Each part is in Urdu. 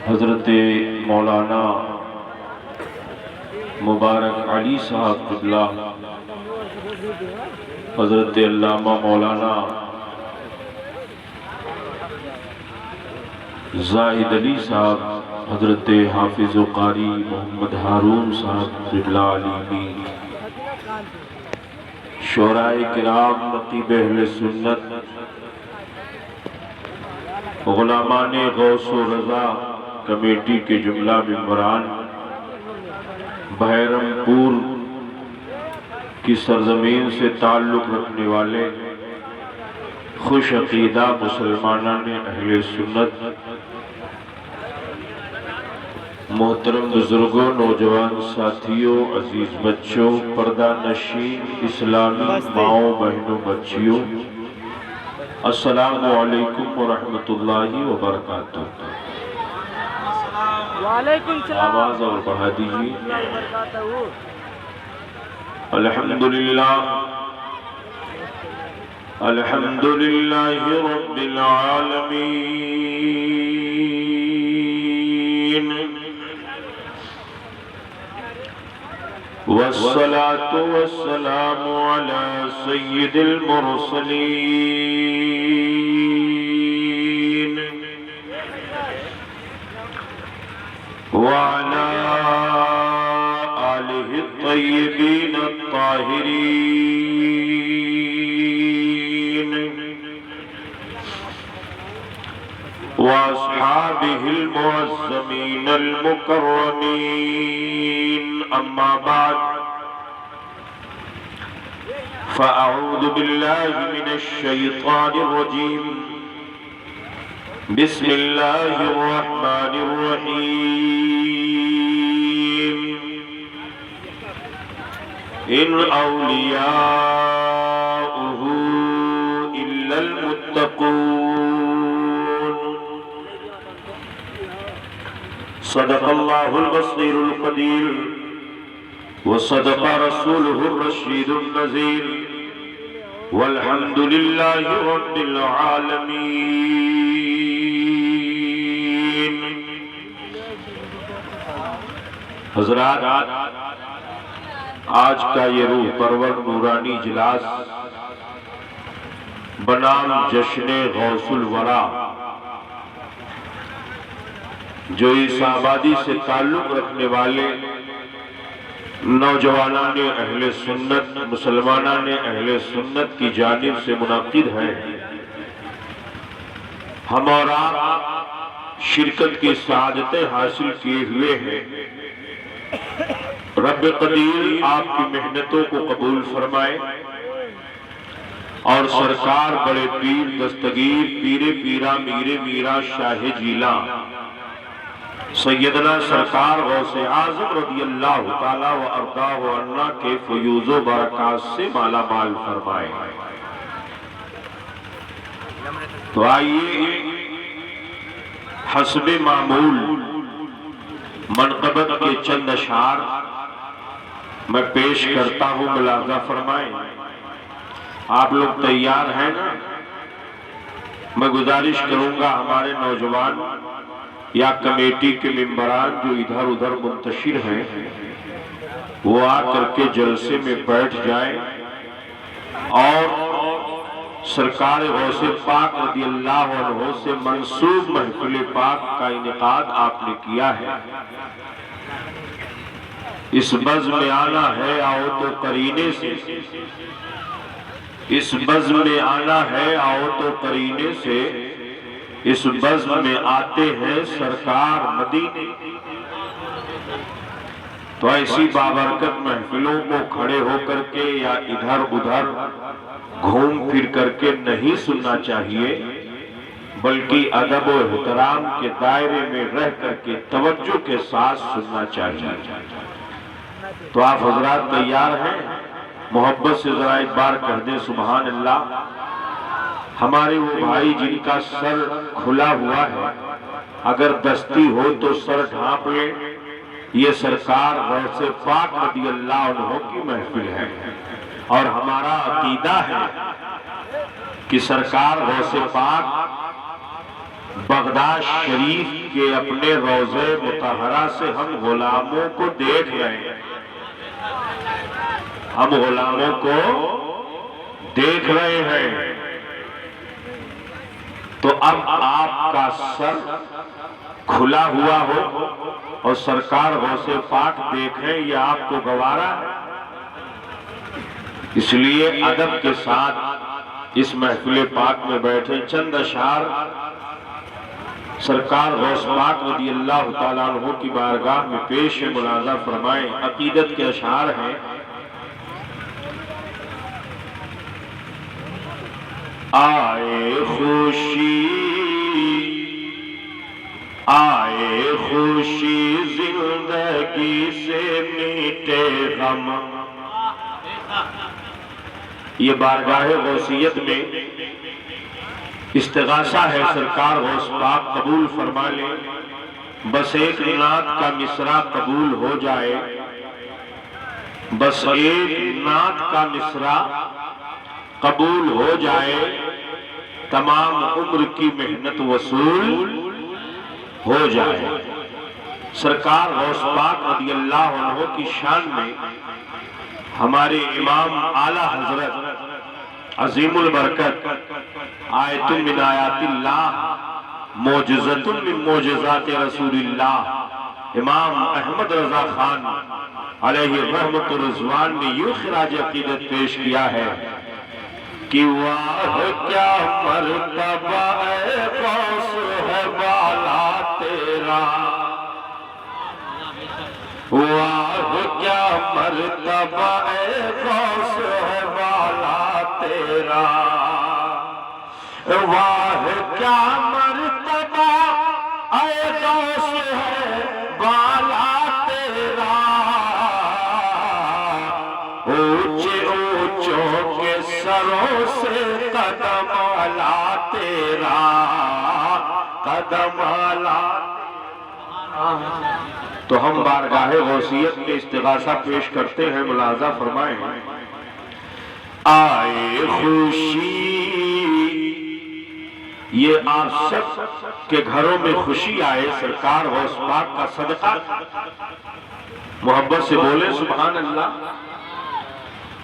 حضرت مولانا مبارک علی صاحب قبلہ، حضرت علامہ مولانا زاہد علی صاحب، حضرت حافظ و قاری محمد ہارون صاحب قبلہ علی کی، شعراء کرام، نقیب اہل سنت، غلامان غوث و رضا کمیٹی کے جملہ ممبران، بحیرم پور کی سرزمین سے تعلق رکھنے والے خوش عقیدہ مسلمانان اہل سنت، محترم بزرگوں، نوجوان ساتھیوں، عزیز بچوں، پردہ نشین اسلامی ماؤں بہنوں بچیوں، السلام علیکم ورحمۃ اللہ وبرکاتہ۔ وعلیکم السلام آواز اور بڑھا دیجیے۔ الحمدللہ الحمدللہ رب العالمین، والصلاة والسلام على سید المرسلین، وعلى آلہ الطیبین الطاہرین، واصحابہ المعظمین المکرمین، اما بعد فاعوذ باللہ من الشیطان الرجیم، بسم اللہ الرحمن الرحیم، ان اولیاؤہ الا المتقون، صدق اللہ البصیر القدیر، وصدق رسولہ الرشید النذیر، والحمد للہ رب العالمین۔ حضرات، آج کا یہ روح پرور نورانی اجلاس بنام جشن غوث الورا، جو اس آبادی سے تعلق رکھنے والے نوجوانان اہل سنت، مسلمانان اہل سنت کی جانب سے منعقد ہے، ہم اور آپ شرکت کی سعادتیں حاصل کیے ہوئے ہیں۔ رب قدیر آپ کی محنتوں کو قبول فرمائے، اور سرکار بڑے پیر دستگیر پیر پیرا میر میرا شاہ جیلا سیدنا سرکار غوث اعظم رضی اللہ تعالیٰ و ارضاہ و عنہ کے فیوز و برکات سے مالا مال فرمائے۔ تو آئیے حسب معمول منقبت کے چند اشعار میں پیش کرتا ہوں، ملاحظہ فرمائیں۔ آپ لوگ تیار ہیں نا؟ میں گزارش کروں گا ہمارے نوجوان یا کمیٹی کے ممبران جو ادھر ادھر منتشر ہیں، وہ آ کر کے جلسے میں بیٹھ جائیں، اور سرکار غوث پاک رضی اللہ عنہ سے منسوب محفل پاک کا انعقاد آپ نے کیا ہے۔ اس بزم میں آنا ہے آؤ تو قرینے سے، اس بزم میں آنا ہے آؤ تو قرینے سے، اس بزم میں آتے ہیں سرکار مدینے۔ تو ایسی بابرکت محفلوں کو کھڑے ہو کر کے یا ادھر ادھر گھوم پھر کر کے نہیں سننا چاہیے، بلکہ ادب و احترام کے دائرے میں رہ کر کے توجہ کے ساتھ سننا چاہیے۔ تو آپ حضرات تیار ہیں؟ محبت سے ذرا ایک بار کہہ دیں سبحان اللہ۔ ہمارے وہ بھائی جن کا سر کھلا ہوا ہے، اگر دستی ہو تو سر ڈھانپ لیں، یہ سرکار غوث پاک رضی اللہ عنہ کی محفل ہے، اور ہمارا عقیدہ ہے کہ سرکار غوث پاک بغداد شریف کے اپنے روضے مطہرہ سے ہم غلاموں کو دیکھ رہے ہیں، ہم غلاموں کو دیکھ رہے ہیں، تو اب آپ کا سر کھلا ہوا ہو اور سرکار غوث پاک دیکھیں، یہ آپ کو گوارا ہے؟ اس لیے ادب کے ساتھ اس محفل پاک میں بیٹھے چند اشعار سرکار غوث پاک رضی اللہ تعالیٰ عنہ کی بارگاہ میں پیش ملاحظہ فرمائیں۔ عقیدت کے اشعار ہیں۔ آئے خوشی زندگی سے میٹے غم، یہ بارگاہ غوثیت میں استغاثہ ہے، سرکار غوث پاک قبول فرما لیں، بس ایک نعت کا مصرع قبول ہو جائے، بس ایک نعت کا مصرع قبول ہو جائے، تمام عمر کی محنت وصول ہو جائے۔ سرکار غوث پاک رضی اللہ عنہ کی شان میں ہمارے امام اعلیٰ حضرت عظیم البرکت آیت من آیات اللہ معجزۃ من معجزات رسول اللہ امام احمد رضا خان علیہ رحمت رضوان نے یہ خراج عقیدت پیش کیا ہے کہ واہ کیا مرتبہ اے غوث ہے بالا تیرا، واہ کیا مرتبہ اے غوث ہے بالا تیرا، واہ کیا مرتبہ اے غوث ہے بالا تیرا، اونچے اونچوں کے سروں سے قدم اعلیٰ تیرا، قدم اعلیٰ۔ تو ہم بارگاہ غوثیت میں استغاثہ پیش کرتے ہیں، ملاحظہ فرمائیں۔ آئے خوشی، یہ آپ سب کے گھروں میں خوشی آئے، سرکار غوث پاک کا صدقہ، محبت سے بولے سبحان اللہ۔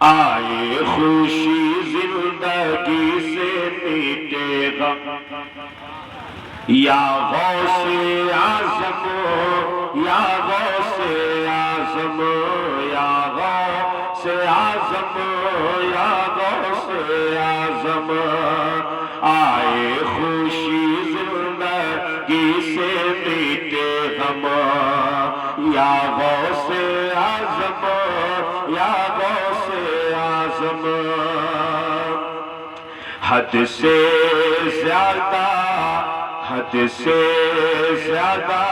آئے خوشی زندگی سے میٹے غم، یا غوث اعظم، یا غوث اعظم، یا غوث اعظم، یا غوث اعظم، آئے خوشی زندگی سے میٹے غم، یا غوث اعظم، یا غوث اعظم، حد سے زیادہ، حد سے زیادہ،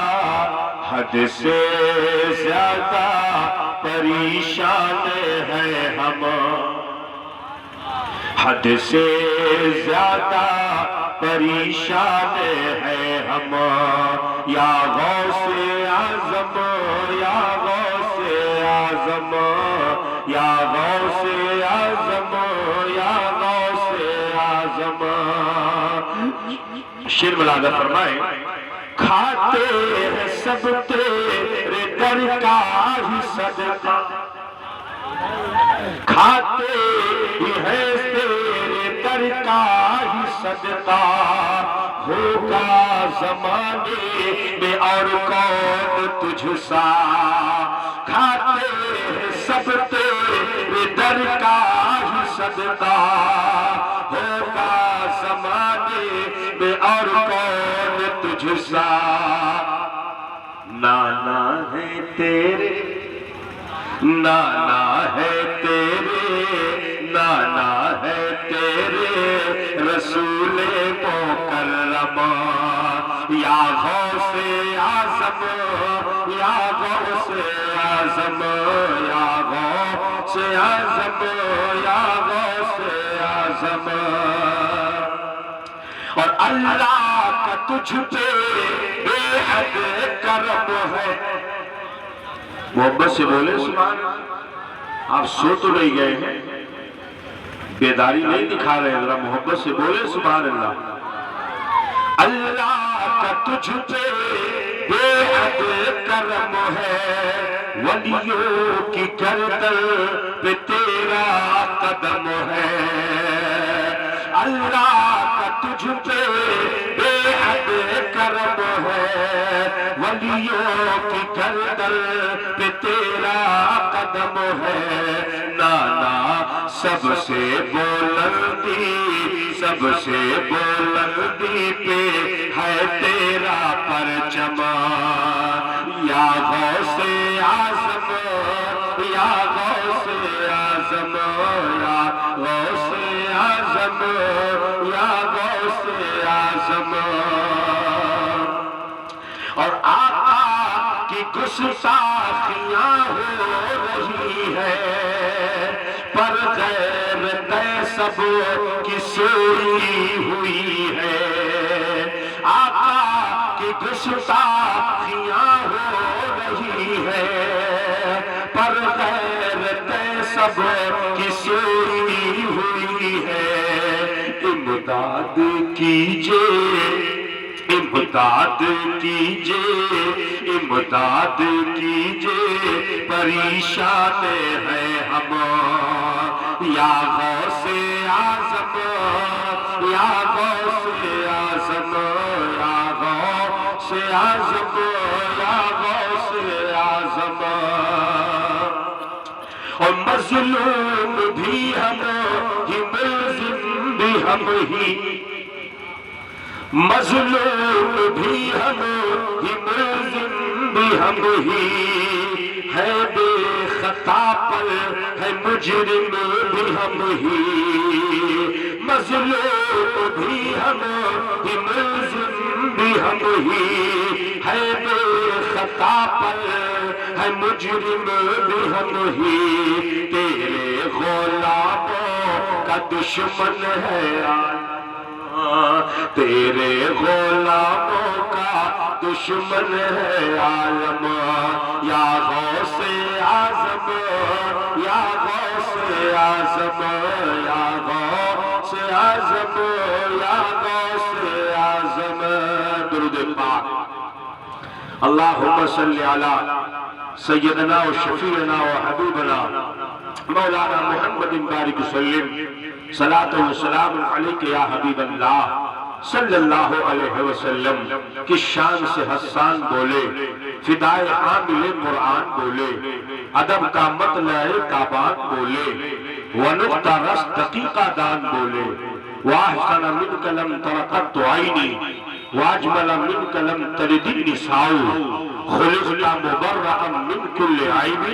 حد سے زیادہ پریشان ہے ہم، حد سے زیادہ پریشان ہے ہم، یا غوث اعظم، یا غوث اعظم، یا غوث اعظم، یا غوث اعظم۔ شعر ملاحظہ فرمائیں۔ کھاتے ہیں سب تیرے در کا ہی صدقہ، کھاتے ہیں تیرے در کا ہی صدقہ، ہوگا زمانے میں اور کون تجھ سا، کھاتے ہیں سب تیرے در کا ہی صدقہ، ہوگا زمانے میں اور کون تجھ سا، نانا ہے تیرے، نانا ہے تیرے، نانا ہے تیرے رسول مکرم، یا غوث اعظم، یا غوث اعظم، یا غوث اعظم، یا غوث اعظم۔ اور اللہ کا تجھ پہ بے حد کرم ہے، محبت سے بولے سبحان اللہ۔ آپ سو تو نہیں گئے ہیں، بیداری نہیں دکھا رہے ہیں، ذرا محبت سے بولے سبحان اللہ۔ اللہ کا تجھ پہ بے حد کرم ہے، ولیوں کی گردن پہ تیرا قدم ہے۔ اللہ کا تجھ پہ بے حد کرم ہے، ولیوں کی گردن پہ تیرا قدم ہے۔ نانا سب سے بلندی، سب سے بلندی پہ ہے تیرا پرچم، یا غوث اعظم، یا غوث اعظم، یا غوث اعظم، یا غوث اعظم۔ اور آقا کی گستاخیاں ہو رہی ہے، پر غیر تے سب کی سوئی ہوئی ہے۔ آقا کی گستاخیاں ہو رہی ہے، پر غیر تے سب کی سوئی ہوئی ہے۔ امداد کیجئے، امداد کیجئے، امداد کیجئے، پریشان ہیں ہم، یا غوث اعظم، یا غوث اعظم، یا غوث اعظم، یا غوث اعظم۔ اور مظلوم بھی ہم ہی، ملزم بھی ہم ہی، مظلوم بھی ہم ہی، ملزم بھی ہم ہی، ہے بے خطا پر ہے مجرم بھی ہم ہی، مظلوم بھی ہم ہی، ملزم بھی ہم ہی، ہے بے خطا پر ہے مجرم بھی ہم ہی۔ تیرے غلاموں کا دشمن ہے، تیرے غلاموں کا دشمن ہے عالم، یا غوث اعظم، یا غوث اعظم، یا غوث اعظم، یا غوث اعظم۔ درود پاک۔ اللہم صلی علی سیدنا و شفیعنا و حبیبنا مولانا محمد بارک وسلم، صلاۃ و سلام علیک یا حبیب اللہ صلی اللہ علیہ وسلم کی شان سے حسان بولے، فدائے حامل قرآن بولے، ادب کا مطلع تابان بولے، ونقطہ رس دقیقہ دان بولے، واحسن من کلم ترقت عینی، واجمل من کلم ترد النساء، خلقت مبرئا من کل عیب،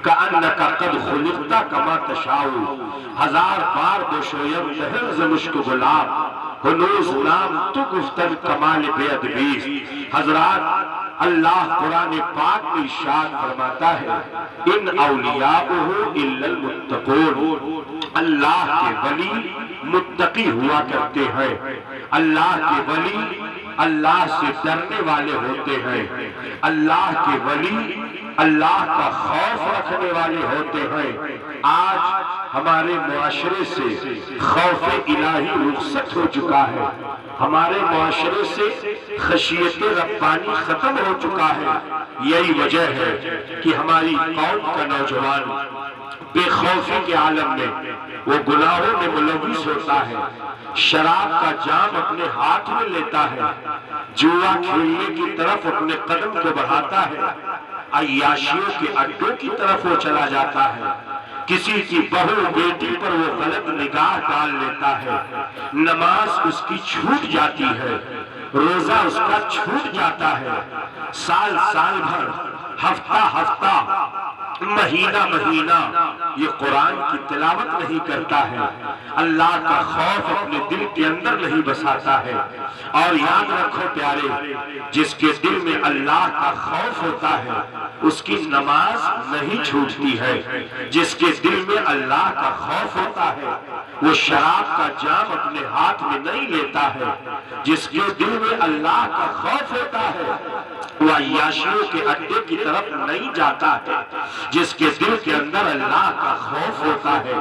کأنک قد خلقت کما تشاء۔ ہزار بار بشویم تہرز مشک گلاب، ہنوز نام تو گفتن کمال بے ادبیز۔ حضرات اللہ قرآن پاک میں ارشاد فرماتا ہے، ان اولیاءہ الا المتقون، اللہ کے ولی متقی ہوا کرتے ہیں، اللہ کے ولی اللہ سے ڈرنے والے ہوتے ہیں، اللہ کے ولی اللہ کا خوف رکھنے والے ہوتے ہیں۔ آج ہمارے معاشرے سے خوف الہی رخصت ہو چکا ہے، ہمارے معاشرے سے خشیت ربانی ختم ہو چکا ہے۔ یہی وجہ ہے کہ ہماری قوم کا نوجوان بے خوفی کے عالم میں وہ گناہوں میں ملوث ہوتا ہے، شراب کا جام اپنے ہاتھ میں لیتا ہے، جوا کھیلنے کی طرف اپنے قدم کو بڑھاتا ہے، عیاشیوں کے اڈوں کی طرف وہ چلا جاتا ہے، کسی کی بہو بیٹی پر وہ غلط نگاہ ڈال لیتا ہے، نماز اس کی چھوٹ جاتی ہے، روزہ اس کا چھوٹ جاتا ہے، سال سال بھر، ہفتہ ہفتہ، مہینہ مہینہ یہ قرآن کی تلاوت نہیں کرتا ہے، اللہ کا خوف اپنے دل کے اندر نہیں بساتا ہے۔ اور یاد رکھو پیارے، جس کے دل میں اللہ کا خوف ہوتا ہے اس کی نماز نہیں چھوٹتی ہے، جس کے دل میں اللہ کا خوف ہوتا ہے وہ شراب کا جام اپنے ہاتھ میں نہیں لیتا ہے، جس کے دل میں اللہ کا خوف ہوتا ہے وہ عیاشیوں کے اڈے کی طرف نہیں جاتا ہے۔ جس کے دل کے اندر اللہ کا خوف ہوتا ہے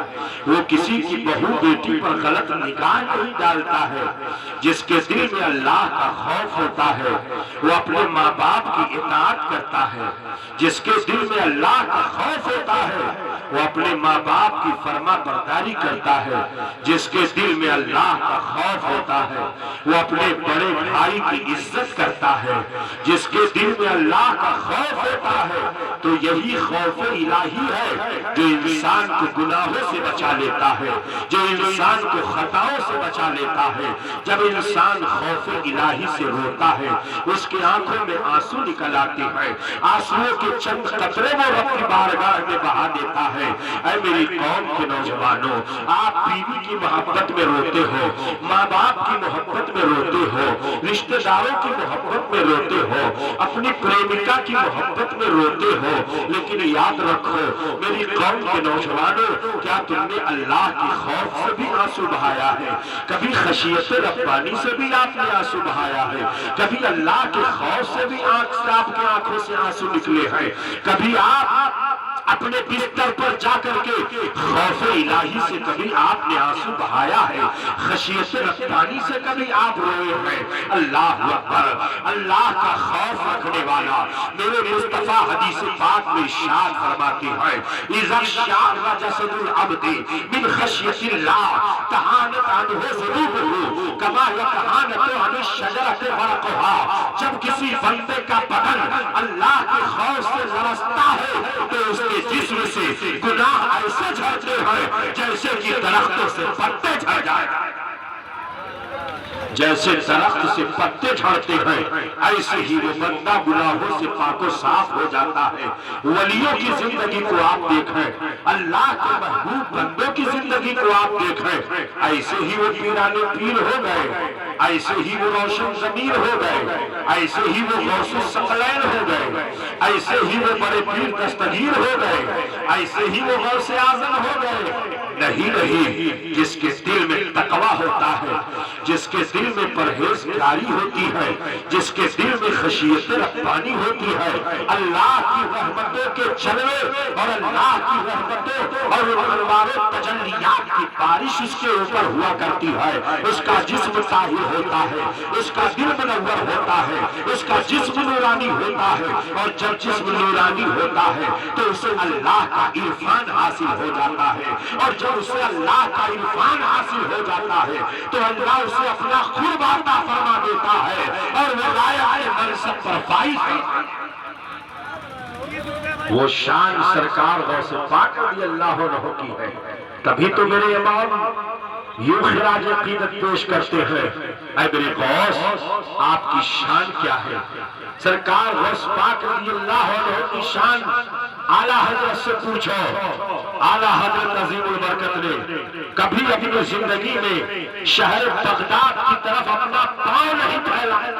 وہ کسی کی بہو بیٹی پر غلط نگاہ نہیں ڈالتا ہے، جس کے دل میں اللہ کا خوف ہوتا ہے وہ اپنے ماں باپ کی اطاعت کرتا ہے، جس کے دل میں اللہ کا خوف ہوتا ہے وہ اپنے ماں باپ کی فرما برداری کرتا ہے، جس کے دل میں اللہ کا خوف ہوتا ہے وہ اپنے بڑے بھائی کی عزت کرتا ہے، جس کے دل میں اللہ کا خوف ہوتا ہے تو یہی خوف الہی ہے جو انسان کو گناہوں سے بچا لیتا ہے، جو انسان کو خطاؤں سے بچا لیتا ہے۔ جب انسان خوف الہی سے روتا ہے اس کی آنکھوں میں آنسو نکل آتے ہیں، آنسوؤں کے چند قطرے وہ رب کی بارگاہ میں بہا دیتا ہے۔ اے میری قوم کے نوجوانوں، آپ بیوی کی محبت میں روتے ہو، ماں باپ کی محبت میں روتے ہو، رشتہ داروں کی محبت میں روتے ہو، اپنی پریمکا کی محبت میں روتے ہو، لیکن یاد رکھو میری قوم کے نوجوانوں، کیا تم نے اللہ کی خوف سے بھی آنسو بہایا ہے؟ کبھی خشیت ربانی سے بھی آپ نے آنسو بہایا ہے؟ کبھی اللہ کے خوف سے بھی آپ کی آنکھوں سے آنسو نکلے ہیں؟ کبھی آپ اپنے بستر پر جا کر کے خوف الہی سے کبھی آپ نے آنسو بہایا ہے؟ خشیت ربانی سے کبھی آپ روئے ہیں؟ اللہ اکبر! اللہ کا خوف رکھنے والا میرے مصطفیٰ حدیث پاک میں ارشاد فرماتے ہیں اذا شعر جسد العبد من خشیت اللہ تہانت عنہ ذنوبہ کما یتہانت عن الشجرۃ ورقها۔ جب کسی بندے کا بدن اللہ کے خوف سے لرزتا ہے تو اس کے جسم سے گناہ ایسے جھڑتے ہیں جیسے کہ درختوں سے پتے جھڑ جائیں، جیسے درخت سے پتے جھڑتے ہیں ایسے ہی وہ بندہ گناہوں سے پاک و صاف ہو جاتا ہے۔ ولیوں کی زندگی کو آپ دیکھیں، اللہ کے محبوب بندوں کی زندگی کو آپ دیکھیں، ایسے ہی وہ پیرانے پیر ہو گئے، ایسے ہی وہ روشن ضمیر ہو گئے، ایسے ہی وہ غوث الثقلین ہو گئے، ایسے ہی وہ بڑے پیر دستگیر ہو گئے، ایسے ہی وہ غوث اعظم ہو گئے۔ نہیں، جس کے دل میں تقوی ہوتا ہے، جس کے دل میں پرہیزگاری ہوتی ہے، جس کے دل میں خشیت ربانی ہوتی ہے، اللہ کی رحمتوں کے جلوے اور اللہ کی رحمتوں اور انوار و تجلیات کی بارش اس کے اوپر ہوا کرتی ہے، اس کا جسم طاہر ہوتا ہے، اس کا دل منور ہوتا ہے، اس کا جسم نورانی ہوتا ہے، اور جب جسم نورانی ہوتا ہے تو اسے اللہ کا عرفان حاصل ہو جاتا ہے، اور جب اسے اللہ کا عرفان حاصل ہو جاتا ہے تو اللہ اسے اپنا قرب عطا فرما دیتا ہے اور ولایت منصب پر فائز ہے۔ وہ شان سرکار غوث پاک رضی اللہ عنہ کی ہے، تبھی تو میرے امام یوں خراج عقیدت پیش کرتے ہیں، اے میرے غوث آپ کی شان کیا ہے؟ سرکار غوث پاک رضی اللہ عنہ کی شان اعلیٰ حضرت سے پوچھو۔ اعلیٰ حضرت عظیم البرکت نے کبھی اپنی زندگی میں شہر بغداد کی طرف اپنا پاؤں نہیں پھیلایا،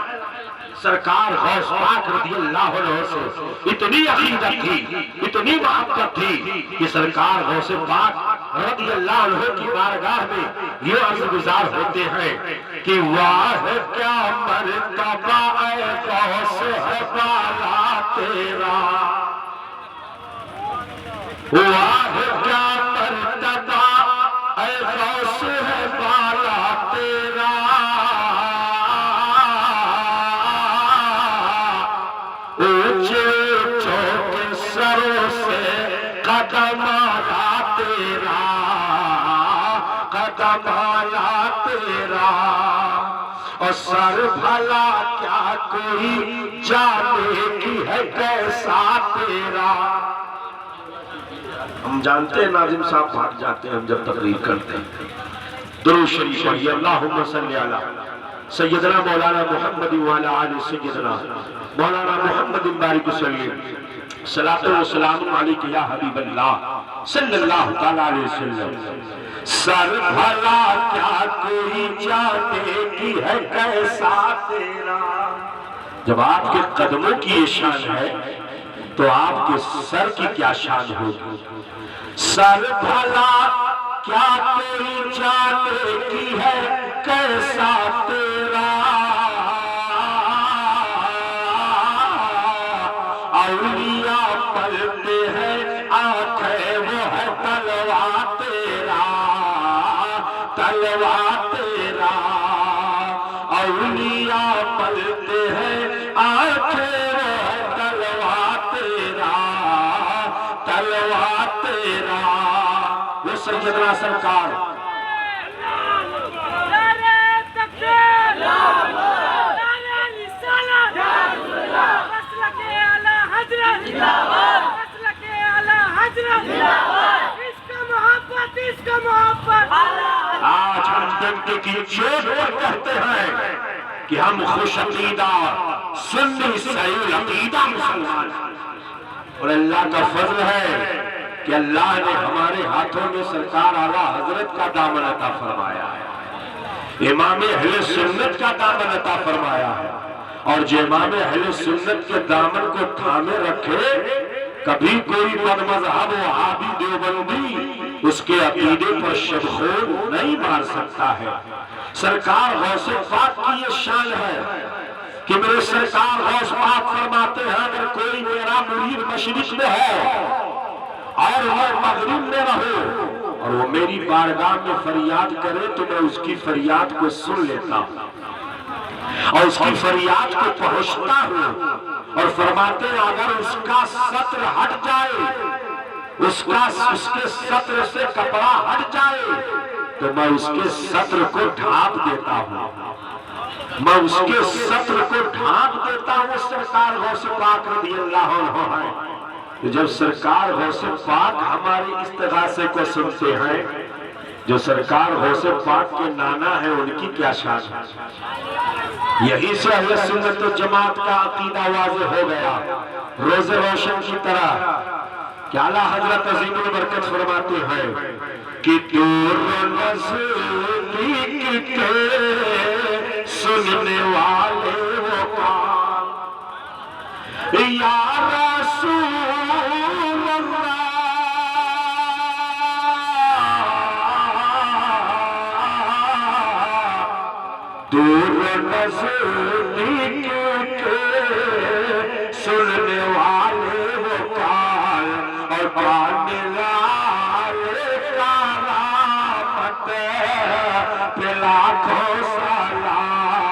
سرکار غوث پاک رضی اللہ عنہ سے اتنی عقیدت تھی، اتنی محبت تھی کہ سرکار غوث پاک رضی اللہ عنہ کی بارگاہ میں یہ عرض گزار ہوتے ہیں کہ واہ کیا مرتبہ اے غوث ہے بالا تیرا، واہ کیا مرتبہ اے غوث ہے بالا تیرا، اونچے چوکے سروں سے قدم آیا تیرا، قدم آیا تیرا، اور سر بھلا کیا کوئی جانے کی ہے کیسا تیرا۔ ہم جانتے ہیں ناظم صاحب بھاگ جاتے ہیں ہم جب تقریر کرتے ہیں، درود شریف پڑھیے اللہم صلی علی سیدنا مولانا محمد وعلی آل سیدنا مولانا محمد بارک وسلم، صلاۃ و سلام علیک یا حبیب اللہ صلی اللہ تعالیٰ علیہ وسلم۔ سر بھلا کیا کوئی جانے کی ہے کیسا تیرا، جب آپ کے قدموں کی یہ شان ہے تو آپ کے سر کی کیا شان ہوگی؟ سر بھلا کیا کوئی جانے کی ہے کیسا تیرا، اولیاء پلتے ہیں ہیں آخر تلوا تیرا وہ سیدنا سرکار آج ہم ڈنڈے کی چوٹ پر کہتے ہیں کہ ہم خوش عقیدہ سنی صحیح عقیدہ مسلمان ہیں، اور اللہ کا فضل ہے کہ اللہ نے ہمارے ہاتھوں میں سرکار اعلیٰ حضرت کا دامن عطا فرمایا ہے، امام اہل سنت کا دامن عطا فرمایا ہے، اور جو امام اہل سنت کے دامن کو تھامے رکھے کبھی کوئی بد مذہب وہابی دیوبندی اس کے عقیدے پر شبخون نہیں مار سکتا ہے۔ سرکار غوث پاک کی یہ شان ہے کہ میرے سرکار غوث پاک فرماتے ہیں اگر کوئی میرا مرید مشرق میں ہو اور وہ مغرب میں رہو اور وہ میری بارگاہ میں فریاد کرے تو میں اس کی فریاد کو سن لیتا ہوں اور اس کی فریاد کو پہنچتا ہوں، اور فرماتے ہیں اگر اس کا سطر ہٹ جائے، اس کے سطر سے کپڑا ہٹ جائے تو میں اس کے سطر کو ڈھانپ دیتا ہوں، میں اس کے سطر کو ڈھانپ دیتا ہوں۔ سرکار غوث پاک رضی اللہ عنہ ہے، جب سرکار غوث پاک ہماری استغاثے کو سنتے ہیں، جو سرکار غوث پاک کے نانا ہیں ان کی کیا شان ہے۔ یہی سے اہل سنت و جماعت کا عقیدہ واضح ہو گیا روز روشن کی طرح کہ اعلیٰ حضرت عظیم البرکت فرماتے ہیں کہ دور نزدیک کے سننے والے وہ کام یا رسول اللہ، دور نزدیک کے سننے والے وہ کال اور پانے والے کرامت پہ لاکھوں سلام،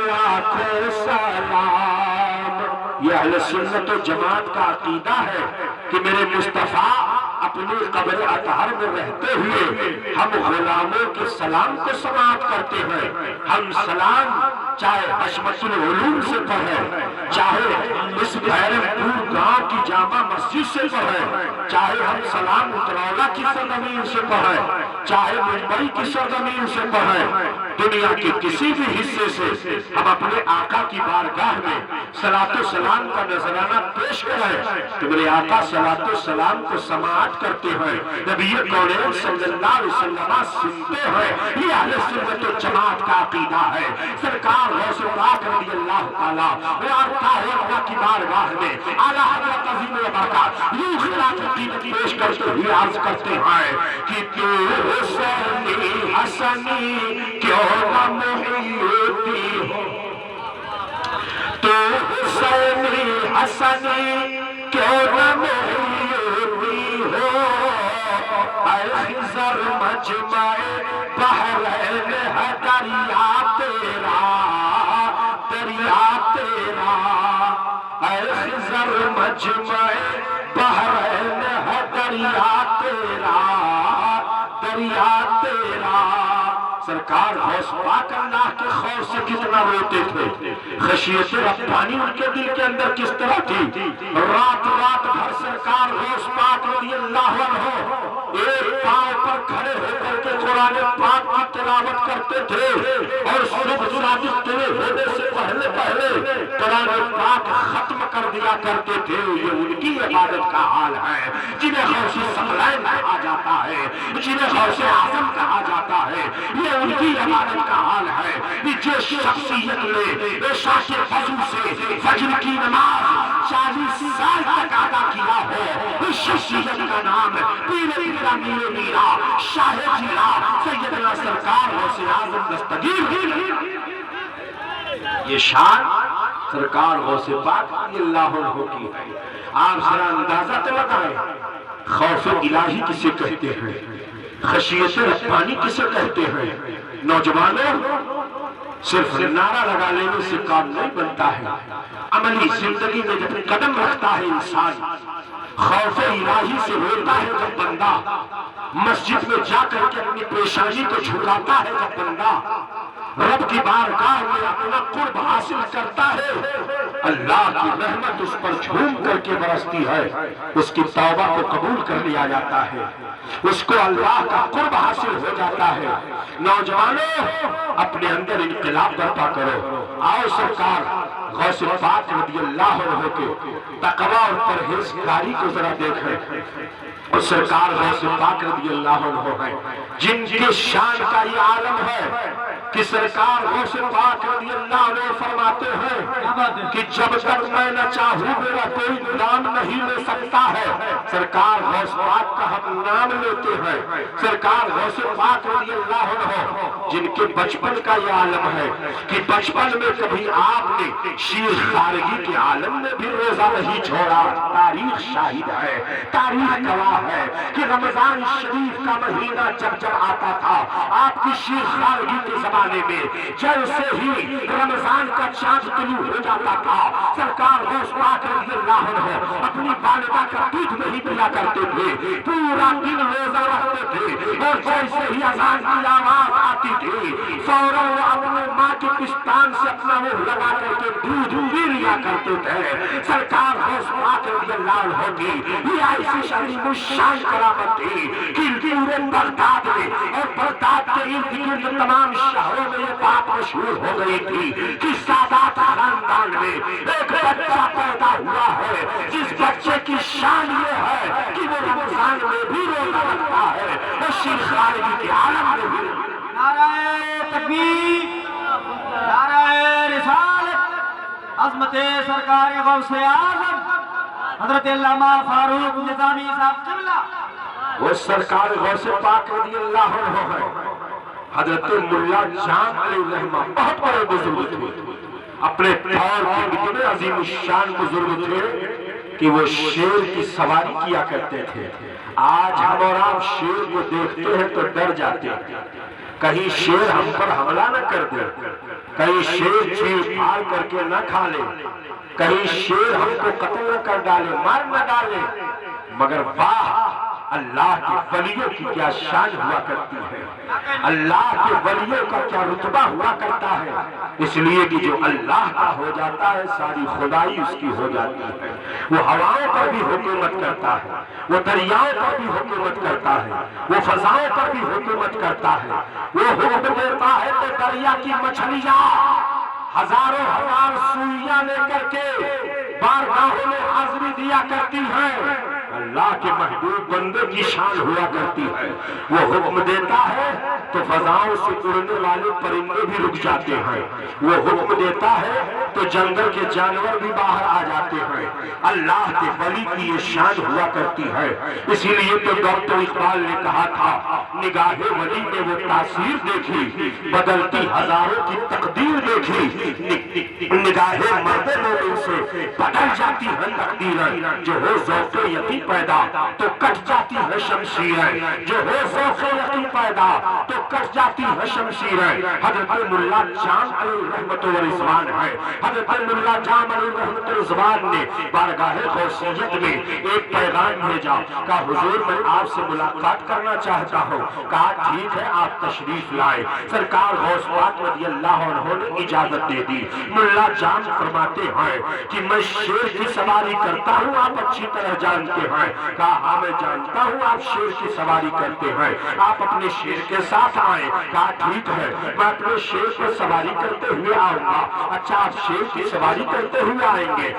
لاکھوں سلام۔ یہ اہل سنت و جماعت کا عقیدہ ہے کہ میرے مصطفیٰ اپنی قبر اطہر میں رہتے ہوئے ہم غلاموں کے سلام کو سماعت کرتے ہیں۔ ہم سلام چاہے حشمت العلوم سے پڑھیں، چاہے اس بحیرمپور گاؤں کی جامع مسجد سے پڑھیں، چاہے ہم سلام اترولہ کی سرزمین سے پڑھیں، چاہے ممبئی کی سرزمین سے پڑھیں، دنیا کے کسی بھی حصے سے ہم اپنے آقا کی بارگاہ میں صلاۃ و سلام کا نذرانہ پیش کریں تو میرے آقا صلاۃ و سلام کو سماعت کرتے ہیں، نبی کونین صلی اللہ علیہ وسلم سنتے ہیں۔ یہ اہل سنت و جماعت کا عقیدہ ہے۔ سرکار غوث پاک رضی اللہ تعالیٰ اللہ کی بارگاہ میں اعلیٰ حضرت عظیم البرکات یوں خراج عقیدت پیش کرتے ہوئے عرض کرتے ہیں کہ تو حسینی حسنی کیوں نہ محیطی ہو، تو حسینی حسنی کیوں نہ محیطی ہو، اے خضر مجمع بحرین ہے دریا تیرا، دریا تیرا، اے خضر مجمع بحرین ہے دریا تیرا، دریا تیرا۔ سرکار غوث پاک اللہ کے خوف سے کتنا روتے تھے، خشیت ربانی ان کے دل کے اندر کس طرح تھی۔ رات رات بھر سرکار غوث پاک رضی اللہ عنہ ایک پاؤں پر کھڑے ہو کر کے قرآن پاک کی تلاوت کرتے تھے، اور صبح صادق طلوع ہونے سے پہلے پہلے قرآن پاک ختم کر دیا کرتے تھے۔ یہ ان کی عبادت کا حال ہے، جنہیں غوث ثقلین کہا جاتا ہے، جنہیں غوث اعظم کہا جاتا ہے۔ یہ ان کی عبادت کا حال ہے۔ جو شخصیت نے عشاء کے وضو سے فجر کی نماز 40 سال تک ادا کیا ہو، اس شخصیت کا نام پیر میرا میر میرا شاہ جیلا سیدنا سرکار غوث اعظم دستگیر ہے۔ یہ شان سرکار غوث پاک رضی اللہ عنہ کی ہے۔ آپ ذرا اندازہ تو لگائیں، خوف الہی کسے کہتے ہیں، خشیت ربانی کسے کہتے ہیں۔ نوجوانوں، صرف نعرہ لگا لینے سے کام نہیں بنتا ہے، عملی زندگی میں جب قدم رکھتا ہے انسان، خوف الہی سے روتا ہے جب بندہ، مسجد میں جا کر کے اپنی پیشانی کو جھکاتا ہے جب بندہ، رب کی بارگاہ میں اپنا قرب حاصل کرتا ہے، اللہ کی رحمت اس پر جھوم کر کے برستی ہے، اس کی توبہ کو قبول کر لیا جاتا ہے، اس کو اللہ کا قرب حاصل ہو جاتا ہے۔ نوجوانوں، اپنے اندر انقلاب برپا کرو۔ آؤ سرکار غوث پاک رضی اللہ عنہ کے تقوی اور پرہیزگاری کو ذرا دیکھیں۔ اور سرکار غوث پاک رضی اللہ عنہ ہیں جن کے شان کا یہ عالم ہے کہ سرکار غوث پاک رضی اللہ عنہ فرماتے ہیں کہ جب تک میں نہ چاہوں میرا کوئی نام نہیں لے سکتا ہے۔ سرکار غوث پاک کا ہم نام لیتے ہیں۔ سرکار غوث پاک رضی اللہ عنہ جن کے بچپن کا یہ عالم ہے کہ بچپن میں کبھی آپ نے شیر خارگی کے عالم میں بھی روزہ نہیں چھوڑا۔ تاریخ شاہد ہے، تاریخ گواہ ہے کہ رمضان شریف کا مہینہ جب جب آتا تھا آپ کی شیر خارگی کے زمانے میں جیسے ہی رمضان کا چاند طلوع ہو جاتا تھا سرکار غوث پاک رضی اللہ عنہ اپنی والدہ کا دودھ نہیں پیا کرتے تھے، پورا دن روزہ رکھتے تھے، اور جیسے ہی اذان کی آواز آتی تھی فوراً وہ اپنے ماں کے پستان سے اپنا منہ لگا کر کے دودھ پی لیا کرتے تھے۔ سرکار غوث پاک رضی اللہ عنہ کی یہ ایسی شریف الشان کرامت تھی کہ پورے بغداد میں اور بغداد کے ارد گرد تمام شہروں میں یہ بات مشہور ہو گئی تھی کہ سادات خاندان میں ایک بچہ پیدا ہوا ہے جس بچے کی شان یہ ہے کہ وہ رمضان میں بھی روزہ رکھتا ہے اور شیر خارگی کے عالم میں بھی۔ نعرہ تکبیر، نعرہ رسالت، عظمت سرکار غوث اعظم حضرت علامہ فاروق نظامی صاحب قبلہ۔ وہ سرکار غوث پاک رضی اللہ عنہ ہے، حضرت ملا جان علیہ الرحمہ بہت بڑے بزرگ تھے، اپنے دور کے اتنے عظیم الشان بزرگ تھے کہ وہ شیر کی سواری کیا کرتے تھے۔ آج ہم اور آپ شیر کو دیکھتے ہیں تو ڈر جاتے ہیں، کہیں شیر ہم پر حملہ نہ کر دے، کہیں شیر چیر پھاڑ کر کے نہ کھا لے، کہیں شیر ہم کو قتل نہ کر ڈالے، مار نہ ڈالے۔ مگر واہ، اللہ کے ولیوں کی کیا شان ہوا کرتی ہے، اللہ کے ولیوں کا کیا رتبہ ہوا کرتا ہے، اس لیے کہ جو اللہ کا ہو جاتا ہے ساری خدائی اس کی ہو جاتی ہے۔ وہ ہواؤں پر بھی حکومت کرتا ہے، وہ دریاؤں پر بھی حکومت کرتا ہے، وہ فضاؤں پر بھی حکومت کرتا ہے، وہ حکم دیتا ہے تو دریا کی مچھلیاں ہزاروں ہزار سوئیاں لے کر کے بارگاہوں میں حاضری دیا کرتی ہیں۔ اللہ کے محبوب بندے کی شان ہوا کرتی ہے، وہ حکم دیتا ہے تو فضاؤں سے اڑنے والے پرندے بھی رک جاتے ہیں، وہ حکم دیتا ہے تو جنگل کے جانور بھی باہر آ جاتے ہیں۔ اللہ کے ولی کی یہ شان ہوا کرتی ہے، اسی لیے تو ڈاکٹر اقبال نے کہا تھا نگاہ ولی نے وہ تاثیر دیکھی بدلتی ہزاروں کی تقدیر دیکھی، نگاہ مرد مومن سے بدل جاتی ہے تقدیریں، جو ہو ذوق یقین پیدا تو کٹ جاتی ہے شمشیریں، جو ہو ذوق یقین پیدا تو کٹ جاتی ہے شمشیریں۔ حضرت ملا جان علیہ رحمت و رضوان ہے، حضرت ملا جان علیہ رحمت و رضوان نے بارگاہ غوثیت میں ایک پیغام بھیجا، کہا حضور میں آپ سے ملاقات کرنا چاہتا ہوں، کہا ٹھیک ہے آپ تشریف لائے۔ سرکار غوث پاک رضی اللہ عنہ نے اجازت دے دی۔ ملا جان فرماتے ہیں کہ میں شیر کی سواری کرتا ہوں، آپ اچھی طرح جانتے ہیں۔ کہا ہاں میں جانتا ہوں آپ شیر کی سواری کرتے ہیں، آپ اپنے شیر کے ساتھ آئیں۔ کہا ٹھیک ہے میں اپنے شیر کو سواری کرتے ہوئے آؤں گا۔ اچھا آپ شیر کی سواری کرتے ہوئے آئیں گے؟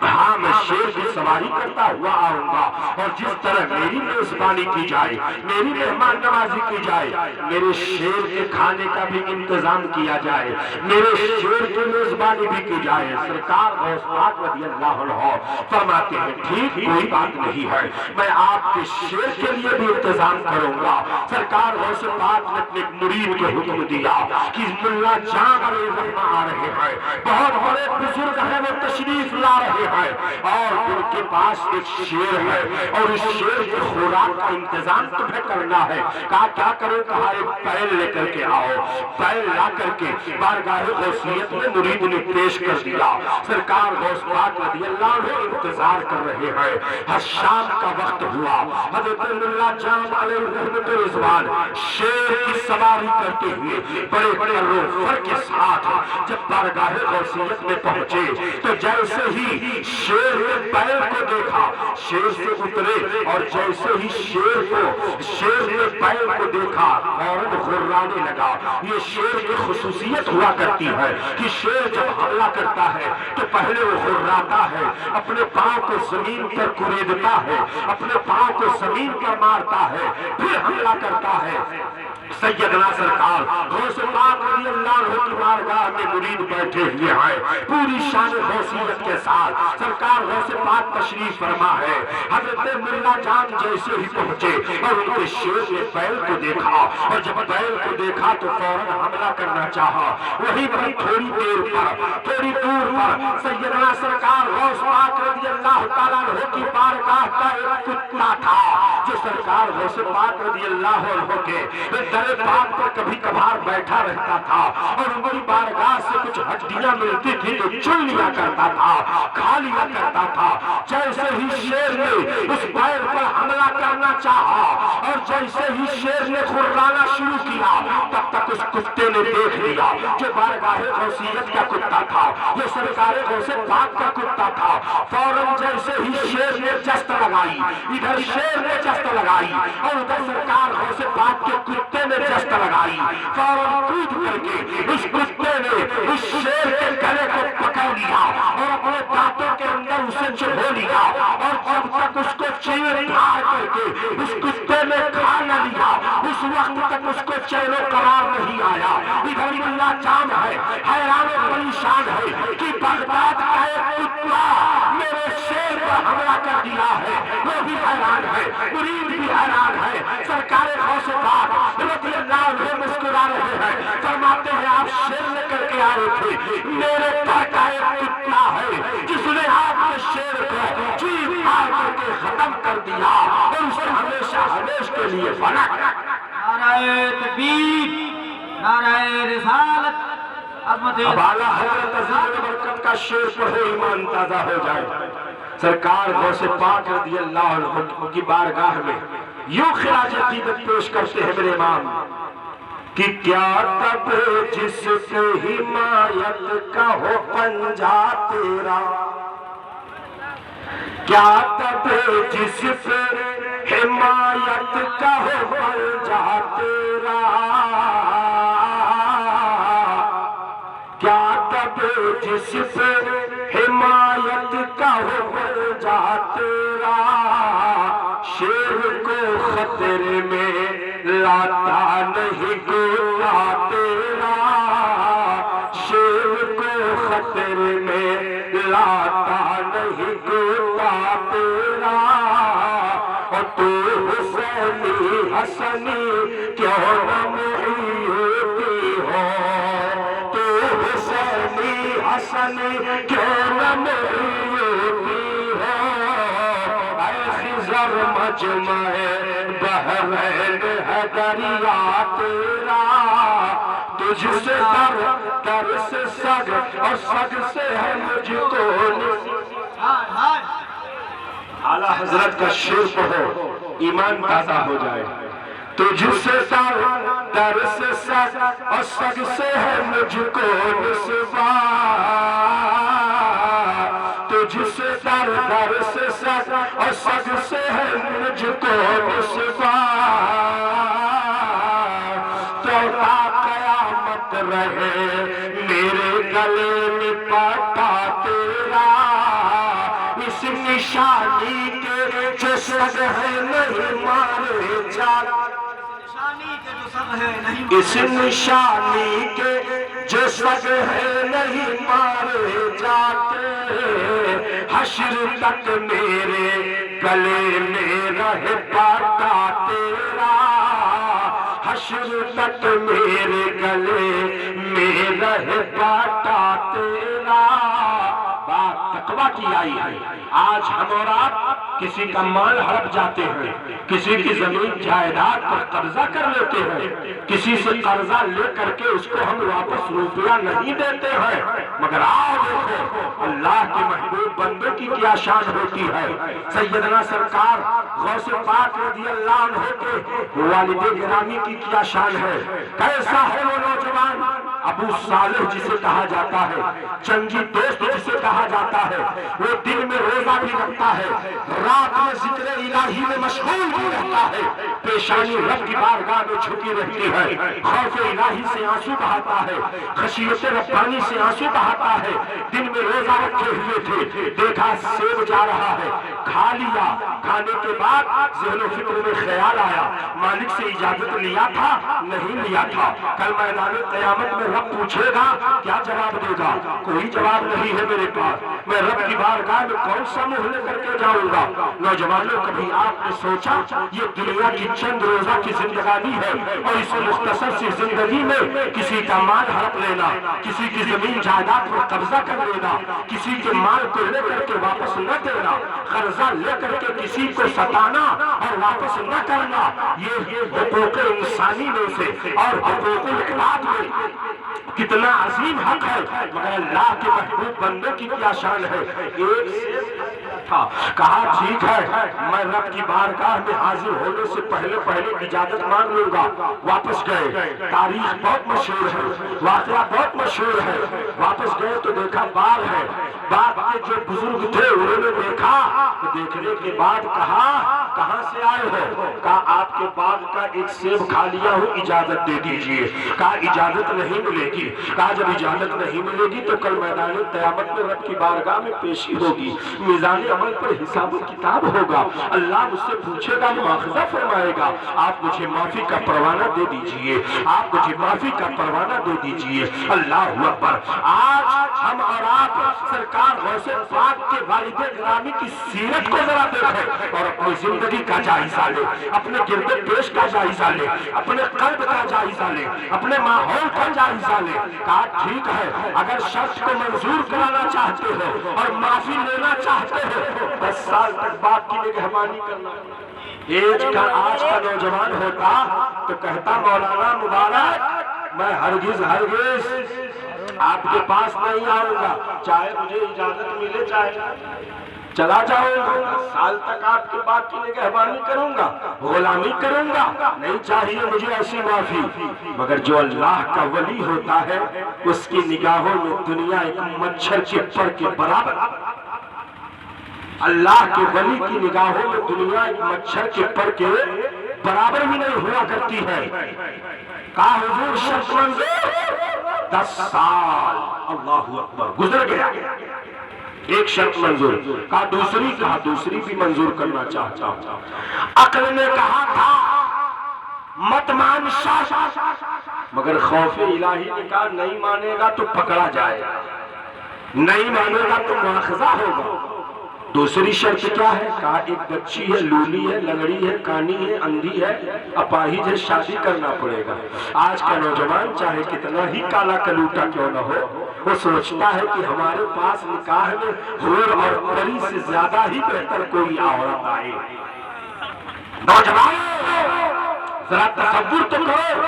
ہاں میں شیر کی سواری کرتا ہوا آؤں گا، اور جس طرح میری میزبانی کی جائے، میری مہمان نوازی کی جائے، میرے شیر کے کھانے کا بھی انتظام کیا جائے، میرے شیر کی میزبانی بھی کی جائے۔ سرکار غوث پاک رضی اللہ عنہ فرماتے ہیں ٹھیک کوئی بات نہیں ہے، میں آپ کے شیر کے لیے بھی انتظام کروں گا۔ سرکار غوث پاک نے اپنے مرید کو حکم دیا کہ ملا جان علیہ رحمہ آ رہے ہیں، بہت بڑے بزرگ ہیں وہ تشریف لا رہے ہیں اور ان کے پاس ایک شیر ہے اور اس شیر کی خوراک کا انتظام تمہیں کرنا ہے. کہا کیا کرو؟ کہا ایک بیل لے کر کے آؤ. بیل لا کر کے بارگاہ غوثیت میں مرید نے پیش کر دیا. سرکار غوث پاک رضی اللہ عنہ انتظار کر رہے ہیں. شام کا وقت ہوا. حضرت ملا جان علیہ رحمت رضوان شیر کی سواری کرتے ہوئے بڑے کروفر کے ساتھ جب بارگاہ غوثیت میں پہنچے تو جیسے ہی شیر نے بیل کو دیکھا شیر سے اترے اور جیسے ہی شیر نے بیل کو دیکھا فوراً غرانے لگا. یہ شیر کی خصوصیت ہوا کرتی ہے کہ شیر جب حملہ کرتا ہے تو پہلے وہ غراتا ہے, اپنے پاؤں کو زمین پر کوریدتا ہے, اپنے پاؤں کو زمین پر مارتا ہے, پھر حملہ کرتا ہے. سیدنا سرکار غوث پاک رضی اللہ عنہ کی بارگاہ میں مرید بیٹھے ہوئے ہیں پوری شان غوثیت کے ساتھ. سرکار غوث پاک تشریف فرما ہے. حضرت ملا جان جیسے ہی پہنچے اور ان کے شیر نے بیل کو دیکھا اور جب بیل کو دیکھا تو فوراً حملہ کرنا چاہا. وہیں پر تھوڑی دور پر سیدنا سرکار غوث پاک رضی اللہ تعالیٰ عنہ کی بارگاہ کا ایک کتا تھا جو سرکار غوث پاک رضی اللہ عنہ کے در پاک پر کبھی کبھار بیٹھا رہتا تھا اور ان کی بارگاہ سے کچھ ہڈیاں ملتی تھی تو چن لیا کرتا تھا, کھا لیا کرتا تھا. جیسے ہی شیر نے اس بیل پر حملہ کرنا چاہا اور جیسے ہی شیر نے خرانا شروع کیا تب تک اس کتے نے دیکھ لیا جو بارگاہ غوثیت کا کتا تھا, یہ سرکار غوث پاک کا کتا تھا. فوراً جیسے ہی شیر نے جست لگائی, ادھر شیر نے جست لگائی اور ادھر سرکار غوث پاک کے کتے نے جست لگائی. فوراً کود کر کے اس کتے نے اس شیر کے گلے کو پکڑ لیا اور اپنے دانتوں کے اندر اسے چبھو لیا اور جب تک اس کو چیر پھاڑ کر کے اس کتے نے کھا نہ لیا اس وقت تک اس کو چین و قرار نہیں آیا. ادھر ملا جان ہے حیران و پریشان ہے کہ بغداد کا ایک کتا میرے شیر پر حملہ کر دیا ہے. وہ بھی حیران ہے, مرید بھی حیران ہے. سرکار غوث پاک رضی اللہ عنہ مسکرا رہے ہیں, فرماتے ہیں آپ شیر لے کر کے آئے تھے, میرے پر کا ایک کتا ہے جس نے آپ کے شیر کو چیر پھاڑ کر کے ختم کر دیا اور اسے ہمیشہ کے لیے فنا. نعرہ تکبیر, نعرہ رسالت, عظمت. اب اعلیٰ حضرت عظیم برکت کا شیر پڑھو ایمان تازہ ہو جائے. سرکار غوث پاک رضی اللہ عنہ کی بارگاہ میں یوں خراج عقیدت پیش کرتے ہیں میرے امام کہ کیا تب جس سے حمایت کا ہو پنجہ تیرا, کیا تب جس سے حمایت کا ہو پنجہ تیرا, کیا تب جس سے حمایت کا ہو پنجہ تیرا, شیر کو خطرے میں لاتا نہیں گولا تیرا, شیر کو خطرے میں لاتا نہیں گولا تیرا. اور تو حسینی حسنی کیوں نہ محیطی ہو, تو حسینی حسنی کیوں نہ محیطی ہو. مجمع بحرین ہے دریا تیرا, تجھ سے در سے سگ اور سگ سے ہے مجھ کو. اعلیٰ حضرت کا شیر پڑھو ایمان تازہ ہو جائے. تجھ سے در سے سگ اور سگ سے ہے مجھ کو نسبہ, تجھ سے در سے سگ اور سگ سے ہے مجھ کو نسبہ. تو تا قیامت رہے میرے گلے میں پٹا تیرا, اس نشانی کے جو سگ ہے نہیں مارے جاتے, اس نشانی کے جو سگ ہے نہیں مارے جاتے. حشر تک میرے گلے میں رہے پاٹا تیرا, حشر تک میرے گلے میں رہے پاٹا تیرا. تقویٰ فتویٰ کی آئی ہے۔ آج ہم اور آپ کسی کا مال ہڑپ جاتے ہیں، کسی کی زمین جائیداد پر قبضہ کر لیتے ہیں، کسی سے قرضہ لے کر کے اس کو ہم واپس روپیہ نہیں دیتے ہیں، مگر آؤ دیکھو اللہ کے محبوب بندے کی کیا شان ہوتی ہے۔ سیدنا سرکار غوث پاک رضی اللہ عنہ کے والد گرامی کی کیا شان ہے۔ کیسا ہے وہ نوجوان ابو صالح جسے کہا جاتا ہے، چنگی دوست جسے کہا جاتا ہے، وہ دن میں روزہ بھی رکھتا ہے، رات میں ذکر الہی میں مشغول بھی رہتا ہے، پیشانی رب کی بارگاہ میں جھکی رہتی ہے، خوف الہی سے آنسو بہاتا ہے، خشیت ربانی سے آنسو بہاتا ہے۔ دن میں روزہ رکھے ہوئے تھے، دیکھا سیب جا رہا ہے، کھا لیا، کھانے کے بعد ذہن و فکر میں خیال آیا مالک سے اجازت لیا تھا نہیں لیا تھا، کل میدان قیامت میں رب پوچھے گا کیا جواب دے گا؟ کوئی جواب نہیں ہے میرے پاس، میں رب کی بارگاہ میں کون سا منہ لے کر کے جاؤں گا؟ نوجوانوں کبھی آپ نے سوچا یہ دنیا کی چند روزہ کی زندگانی ہے اور اس مختصر سی زندگی میں کسی کا مال ہڑپ لینا، کسی کی زمین جائیداد پر قبضہ کر لینا، کسی کے مال کو لے کر کے واپس نہ دینا، قرضہ لے کر کے کسی کو ستانا اور واپس نہ کرنا، یہ حقوق انسانی میں سے اور حقوق العباد میں کتنا عظیم حق ہے، مگر اللہ کے محبوب بندے کی کیا شان ہے۔ ایک سے کہا ٹھیک ہے میں رب کی بارگاہ میں حاضر ہونے سے پہلے اجازت مانگ لوں گا، واپس گئے، تاریخ بہت مشہور ہے، واقعہ بہت مشہور ہے، واپس گئے تو دیکھا باغ ہے، باغ کے جو بزرگ تھے انہوں نے دیکھا، دیکھنے کے بعد کہا کہاں سے آئے ہو؟ کہا آپ کے باغ کا ایک سیب کھا لیا ہوں، اجازت دے دیجئے۔ کہا اجازت نہیں ملے گی، کہا جب اجازت نہیں ملے گی تو کل میدان قیامت میں رب کی بارگاہ میں پیشی ہوگی، میزان عمل پر حساب و کتاب ہوگا، اللہ مجھ سے پوچھے گا، مواخذہ فرمائے گا، آپ مجھے معافی کا پروانہ دے دیجئے، آپ مجھے معافی کا پروانہ دے دیجئے۔ اللہ اکبر۔ آج ہم اور آپ سرکار غوث پاک کے والد گرامی کی سیرت کو ذرا دیکھیں اور اپنی زندگی کا جائزہ لیں، اپنے گرد پیش کا جائزہ لیں، اپنے قلب کا جائزہ لیں، اپنے ماحول کا جائزہ لیں۔ کہا ٹھیک ہے اگر شخص کو منظور کرانا چاہتے ہو اور معافی لینا چاہتے ہو 10 سال تک باپ کی نگہبانی کرنا۔ آج کا نوجوان ہوتا تو کہتا مولانا مبارک میں ہرگز آپ کے پاس نہیں آؤں گا، چاہے مجھے اجازت ملے چاہے چلا جاؤں گا، 10 سال تک آپ کے باپ کی نگہبانی کروں گا، غلامی کروں گا، نہیں چاہیے مجھے ایسی معافی۔ مگر جو اللہ کا ولی ہوتا ہے اس کی نگاہوں میں دنیا ایک مچھر کے پر کے برابر، اللہ کے ولی کی نگاہوں میں دنیا ایک مچھر کے پر کے برابر بھی نہیں ہوا کرتی ہے۔ کہا حضور شرط منظور 10 سال، اللہ اکبر، گزر گیا، ایک شرط منظور، کہا دوسری بھی منظور کرنا چاہتا ہوں۔ عقل نے کہا تھا مت مان شاہ، مگر خوف الہی نے کہا نہیں مانے گا تو پکڑا جائے گا، نہیں مانے گا تو مواخذہ ہوگا۔ دوسری شرط کیا ہے؟ کہا ایک بچی ہے، لولی ہے، لنگڑی ہے، کانی ہے، اندھی ہے، اپاہج ہے، شادی کرنا پڑے گا۔ آج کا نوجوان چاہے کتنا ہی کالا کلوٹا کیوں نہ ہو، وہ سوچتا ہے کہ ہمارے پاس نکاح میں حور اور پری سے زیادہ ہی بہتر کوئی عورت آئے۔ نوجوان ذرا تصور تو کرو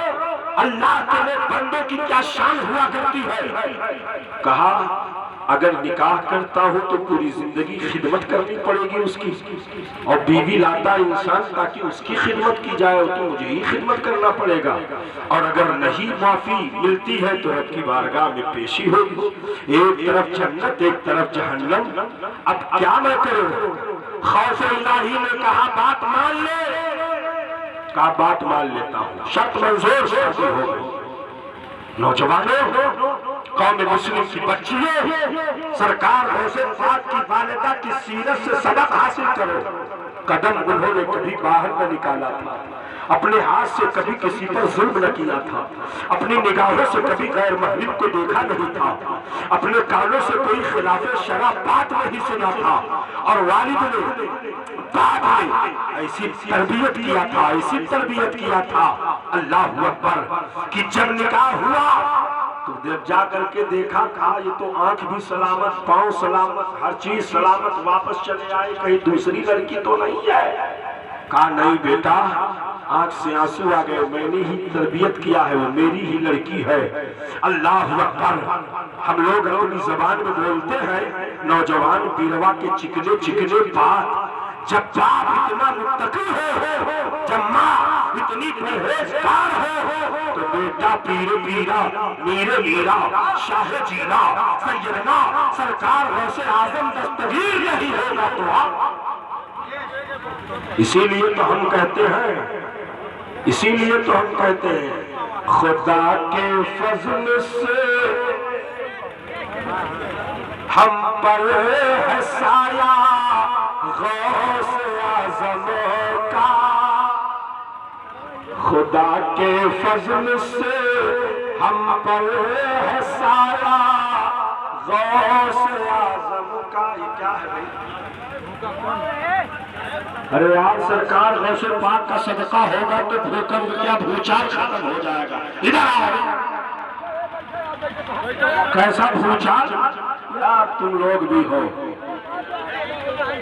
اللہ کے بندوں کی کیا شان ہوا کرتی ہے۔ کہا اگر نکاح کرتا ہوں تو پوری زندگی خدمت کرنی پڑے گی اس کی، اور بیوی لاتا انسان تاکہ اس کی خدمت کی جائے تو مجھے ہی خدمت کرنا پڑے گا، اور اگر نہیں معافی ملتی ہے تو رب کی بارگاہ میں پیشی ہوگی، ایک طرف جنت ایک طرف جہنم، اب کیا میں کروں؟ خوف الہی نے کہا بات مان لے، کہا بات مان لیتا ہوں، شرط منظور، شادی ہو گئی۔ نوجوانوں قوم مسلم کی بچیوں سرکار غوث پاک کی والدہ کی سیرت سے سبق حاصل کرو۔ قدم انہوں نے کبھی باہر نہ نکالا تھا، اپنے ہاتھ سے کبھی کسی پر ظلم نہ کیا تھا، اپنی نگاہوں سے کبھی غیر محرم کو دیکھا نہیں تھا، اپنے کانوں سے کوئی خلاف شرع بات نہیں سنا تھا، اور والد نے بعد میں ایسی تربیت کیا تھا، ایسی تربیت کیا تھا، اللہ اکبر، کہ جب نکاح ہوا تو جب جا کر کے دیکھا کہا یہ تو آنکھ بھی سلامت، پاؤں سلامت، ہر چیز سلامت، واپس چلے آئے، کہیں دوسری لڑکی تو نہیں ہے؟ کہا نہیں بیٹا، آنکھ سے آنسو آ گئے، میں نے ہی تربیت کیا ہے، وہ میری ہی لڑکی ہے۔ اللہ اکبر۔ ہم لوگ اپنی زبان میں بولتے ہیں نوجوان بیروا کے چکنے چکنے بات، جب باپ اتنا متقی ہو، جب ماں اتنی پرہیزگار ہو، تو بیٹا پیر پیرا، میر میرا، شاہ جیلا، سیدنا سرکار غوث اعظم دستگیر نہیں ہوگا تو آپ۔ اسی لیے تو ہم کہتے ہیں خدا کے فضل سے ہم پر ہے سایہ غوث اعظم کا، خدا کے فضل سے ہم پر ہے سایہ غوث اعظم کا۔ یہ کیا ہے بھائی؟ ارے یار سرکار غوث پاک کا صدقہ ہوگا تو بھوکمپ کیا بھوچال ختم ہو جائے گا۔ ادھر آؤ، کیسا بھوچال؟ یار تم لوگ بھی ہو۔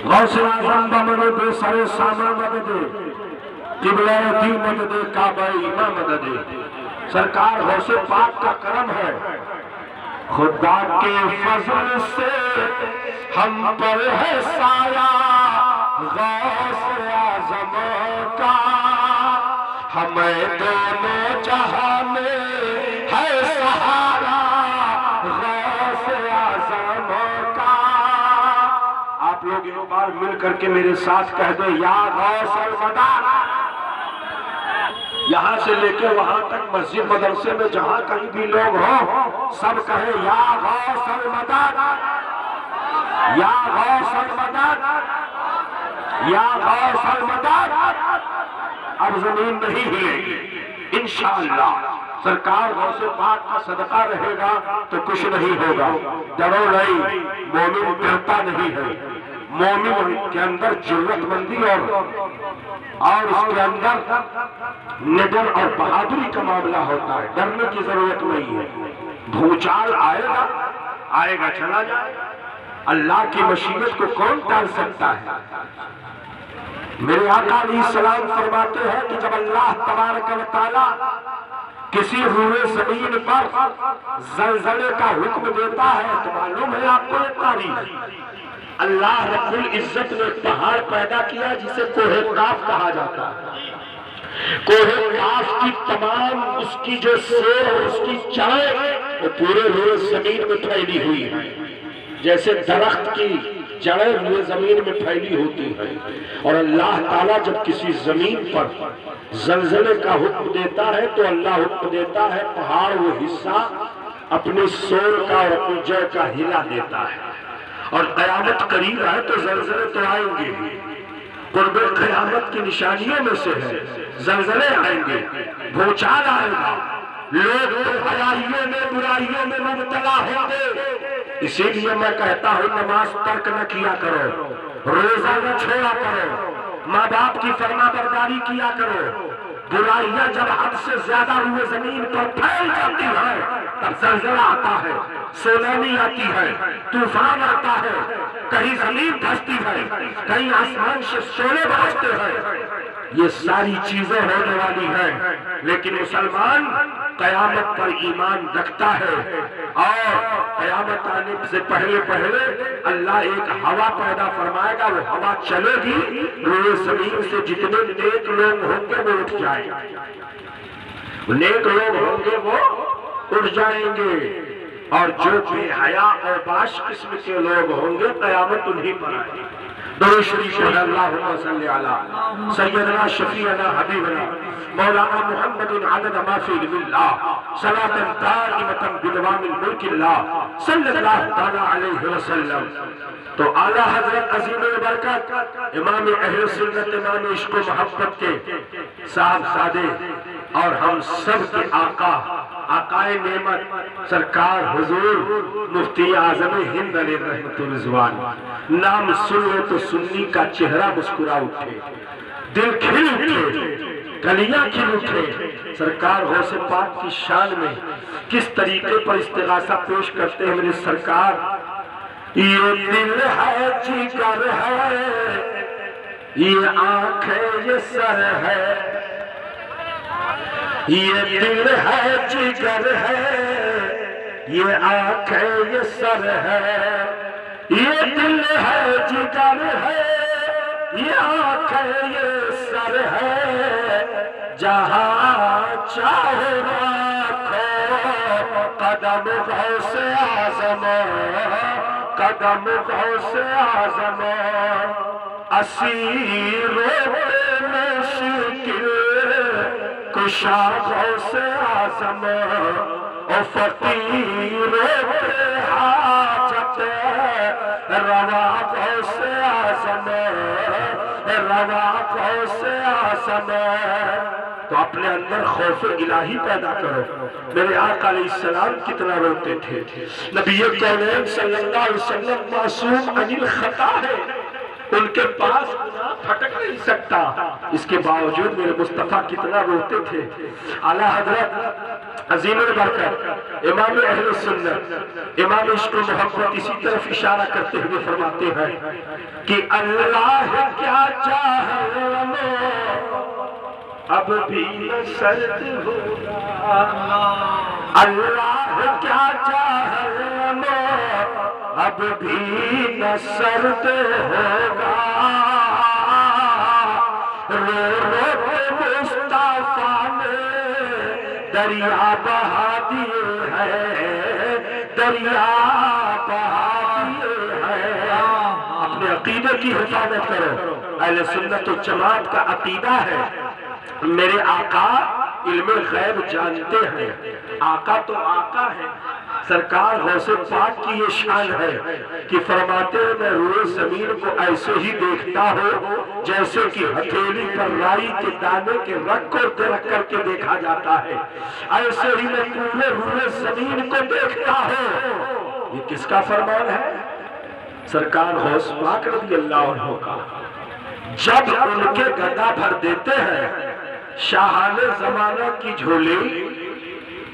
غوث اعظم بمن بے سر ساما مددے، قبلہ دی مددے، کعبہ ایمہ مددے۔ سرکار غوث پاک کا کرم ہے، خدا کے فضل سے ہم پر ہے سایہ غوث اعظم کا، ہمیں دونوں جہاں میں ہے سہارا غوث اعظم کا۔ آپ لوگ ایک بار مل کر کے میرے ساتھ کہہ دیں یا غوث المدد۔ یہاں سے لے کے وہاں تک مسجد مدرسے میں جہاں کہیں بھی لوگ ہوں، سب کہیں یا غوث المدد، یا غوث المدد، یا غوث المدد۔ اب زمین نہیں ہلے گی انشاءاللہ۔ سرکار غوث پاک کا صدقہ رہے گا تو کچھ نہیں ہوگا۔ ڈرو نہیں، مومن ڈرتا نہیں ہے۔ مومن کے اندر جرأت مندی اور اس کے اندر نڈر اور بہادری کا معاملہ ہوتا ہے، ڈرنے کی ضرورت نہیں ہے۔ بھوچال آئے گا چلا جائے، اللہ کی مشیت کو کون ٹال سکتا ہے؟ میرے آقا علیہ السلام فرماتے ہیں کہ جب اللہ تبارک و تعالی کسی روئے زمین پر زلزلے کا حکم دیتا ہے تو معلوم ہے آپ کو ایک تاریخ، اللہ رب العزت نے پہاڑ پیدا کیا جسے کوہ قاف کہا جاتا ہے۔ کوہ قاف کی تمام اس کی جو سیر اور اس کی جڑیں وہ پورے روئے زمین میں پھیلی ہوئی ہیں، جیسے درخت کی جڑیں روئے زمین میں پھیلی ہوتی ہیں۔ اور اللہ تعالیٰ جب کسی زمین پر زلزلے کا حکم دیتا ہے تو اللہ حکم دیتا ہے پہاڑ وہ حصہ اپنے سور کا اور اپنی جڑ کا ہلا دیتا ہے۔ اور قیامت قریب ہے تو زلزلے تو آئیں گے، قرب قیامت کی نشانیوں میں سے ہے، زلزلے آئیں گے، بھوچال آئے گا، لوگ برائیوں میں مبتلا ہوں گے۔ اسی لیے میں کہتا ہوں نماز ترک نہ کیا کرو، روزہ نہ چھوڑا کرو، ماں باپ کی فرما برداری کیا کرو۔ برائیاں جب حد سے زیادہ روئے زمین پر پھیل جاتی ہے تب زلزلہ آتا ہے، سونامی آتی ہے، طوفان آتا ہے، کہیں زمین دھستی ہے، کہیں آسمان سے شعلے برستے ہیں۔ یہ ساری چیزیں ہونے والی ہیں، لیکن مسلمان قیامت پر ایمان رکھتا ہے اور قیامت آنے سے پہلے اللہ ایک ہوا پیدا فرمائے گا، وہ ہوا چلے گی، روئے زمین سے جتنے نیک لوگ ہوں گے وہ اٹھ جائیں گے، نیک لوگ ہوں گے وہ اٹھ جائیں گے، اور جو بے حیا اور باش قسم کے لوگ ہوں گے قیامت انہی پر آئے گی۔ درود شریف ہے اللہم صلی علی سیدنا شفیعنا حبیبنا مولانا محمد عدد ما فی علم اللہ صلاة دائمتا بدوام الملک اللہ صلی اللہ تعالی علیہ وسلم۔ تو اعلیٰ حضرت عظیم برکت امام اہل سنت، امام عشق و محبت کے صاحب زادے اور ہم سب کے آقا، آقائے نعمت سرکار حضور مفتی اعظم ہند علیہ رحمت رضوان، نام سنو تو سنی کا چہرہ مسکرا اٹھے، دل کھل اٹھے، کلیاں کھل اٹھے، سرکار غوث پاک کی شان میں کس طریقے پر استغاثہ پیش کرتے ہیں میرے سرکار. یہ دل ہے جگر ہے، یہ آنکھ ہے، یہ سر ہے. یہ دل ہے جگر ہے، یہ آنکھ ہے، یہ سر ہے. یہ دل ہے جگر ہے، یہ آنکھ ہے، یہ سر ہے. جہاں چاہو رکھو قدم غوث اعظم، قدم غوث اعظم. اسیر مشکل کشا غوث اعظم، او فقیر حاجت روا غوث اعظم، روا غوث اعظم. تو اپنے اندر خوف الہی پیدا کرو. میرے آقا علیہ السلام کتنا روتے تھے. نبی کونین صلی اللہ علیہ وسلم معصوم عن الخطا ہے، ان کے پاس گناہ پھٹک نہیں سکتا. اس کے باوجود میرے مصطفیٰ کتنا روتے تھے. اعلیٰ حضرت عظیم البرکت امام اہل سنت امام عشق و محبت اسی طرف اشارہ کرتے ہوئے فرماتے ہیں کہ اللہ کیا چاہے اب بھی نہ سرد ہوگا. اللہ کیا چاہے اب بھی نہ سرد ہوگا. رو رو کے مصطفیٰ نے دریا بہا دیے ہیں، دریا بہا دیے ہیں. اپنے عقیدے کی حفاظت کرو. اہل سنت و جماعت کا عقیدہ ہے میرے آقا علم غیب جانتے ہیں. آقا تو آقا ہے. سرکار غوث پاک کی یہ شان ہے کہ فرماتے ہیں میں روئے زمین کو ایسے ہی دیکھتا ہوں جیسے کہ ہتھیلی پر رائی کے دانے کے رکھ کو رکھ کر کے دیکھا جاتا ہے، ایسے ہی میں پورے روئے زمین کو دیکھتا ہوں. یہ کس کا فرمان ہے؟ سرکار غوث پاک رضی اللہ عنہ کا. جب ان کے گدا بھر دیتے ہیں شاہان زمانہ کی جھولی،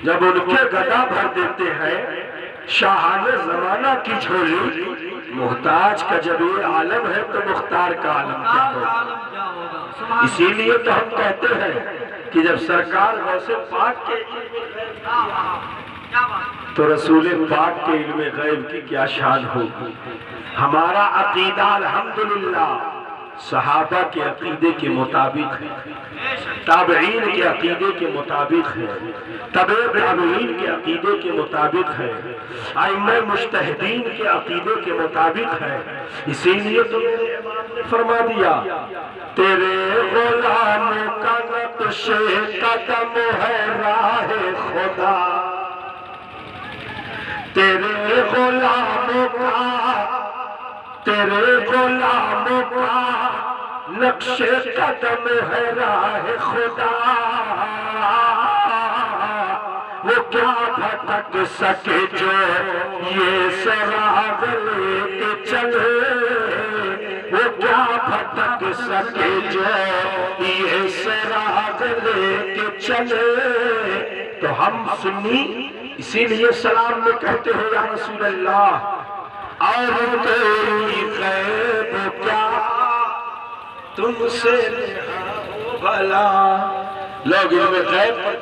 جب ان کے گدا بھر دیتے ہیں شاہان زمانہ کی جھولی، محتاج کا جب یہ عالم ہے تو مختار کا عالم کیا ہوگا. اسی لیے تو ہم کہتے ہیں کہ جب سرکار غوث پاک کے تو رسول پاک کے علم غیب کی کیا شان ہوگی. ہمارا عقیدہ الحمدللہ صحابہ کے عقیدے کے مطابق ہے، تابعین کے عقیدے کے مطابق ہے، تبع تابعین کے عقیدے کے مطابق ہے، ائمہ مجتہدین کے عقیدے کے مطابق ہے. اسی لیے تو میرے امام نے فرما دیا تیرے غلام کا نقش قدم ہے راہ خدا، تیرے غلاموں کا، تیرے غلاموں کا نقش قدم ہے راہ خدا. وہ کیا بھٹک سکے جو یہ سراغ لے کے چلے، وہ کیا بھٹک سکے جو یہ سراغ لے کے چلے. تو ہم سنی اسی لیے سلام میں کہتے ہو یا رسول اللہ اور کوئی غیب کیا تم سے بھلا. لوگ علم غیب پر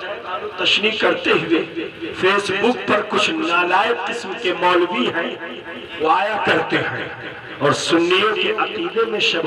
تشریح کرتے ہوئے فیس بک پر کچھ نالائق قسم کے مولوی ہیں وہ آیا کرتے ہیں اور سنیوں کے عقیدے میں شب